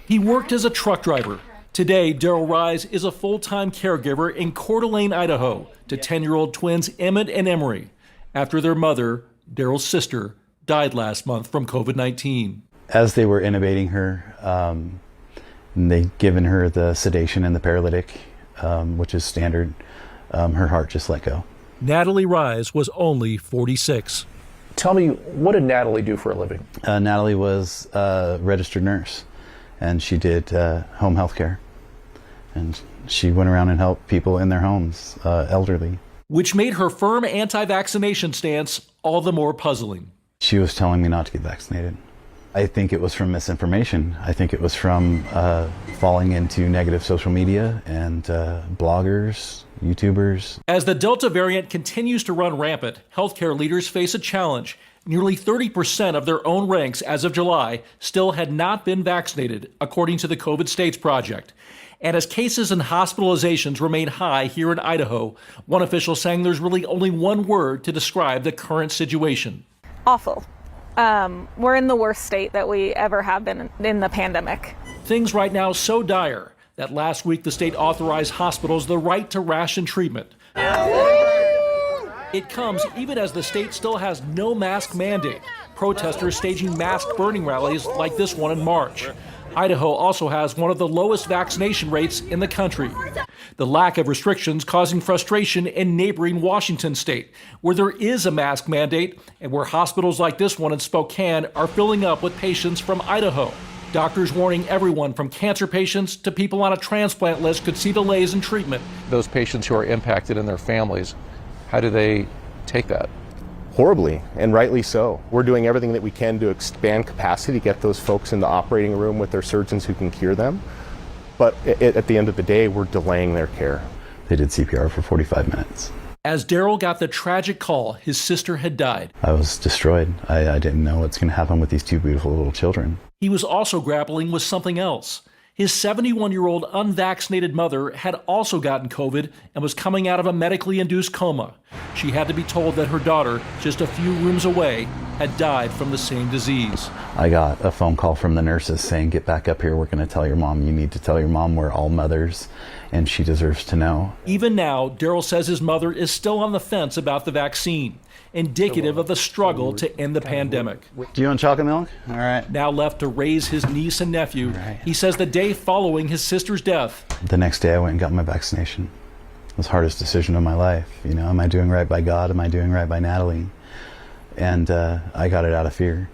He worked as a truck driver. Today, Daryl Rise is a full-time caregiver in Coeur d'Alene, Idaho, to 10-year-old twins Emmett and Emery, after their mother, Daryl's sister, died last month from COVID-19. As they were intubating her, they'd given her the sedation and the paralytic, which is standard. Her heart just let go. Natalie Rise was only 46. Tell me, what did Natalie do for a living? Natalie was a registered nurse, and she did home health care. And she went around and helped people in their homes, elderly. Which made her firm anti-vaccination stance all the more puzzling. She was telling me not to get vaccinated. I think it was from misinformation. I think it was from falling into negative social media and bloggers, YouTubers. As the Delta variant continues to run rampant, healthcare leaders face a challenge. Nearly 30% of their own ranks as of July still had not been vaccinated, according to the COVID States Project. And as cases and hospitalizations remain high here in Idaho, one official saying there's really only one word to describe the current situation. Awful. We're in the worst state that we ever have been in the pandemic. Things right now so dire that last week the state authorized hospitals the right to ration treatment. It comes even as the state still has no mask mandate. Protesters staging mask burning rallies like this one in March. Idaho also has one of the lowest vaccination rates in the country. The lack of restrictions causing frustration in neighboring Washington state, where there is a mask mandate and where hospitals like this one in Spokane are filling up with patients from Idaho. Doctors warning everyone from cancer patients to people on a transplant list could see delays in treatment. Those patients who are impacted and their families, how do they take that? Horribly, and rightly so. We're doing everything that we can to expand capacity, get those folks in the operating room with their surgeons who can cure them. But at the end of the day, we're delaying their care. They did CPR for 45 minutes. As Daryl got the tragic call, his sister had died. I was destroyed. I didn't know what's going to happen with these two beautiful little children. He was also grappling with something else. His 71-year-old unvaccinated mother had also gotten COVID and was coming out of a medically induced coma. She had to be told that her daughter, just a few rooms away, had died from the same disease. I got a phone call from the nurses saying, "Get back up here, we're going to tell your mom. You need to tell your mom we're all mothers, and she deserves to know." Even now, Daryl says his mother is still on the fence about the vaccine, indicative of the struggle to end the pandemic. Do you want chocolate milk? All right. Now left to raise his niece and nephew, he says the day following his sister's death. The next day I went and got my vaccination. It was the hardest decision of my life. You know, am I doing right by God? Am I doing right by Natalie? And I got it out of fear.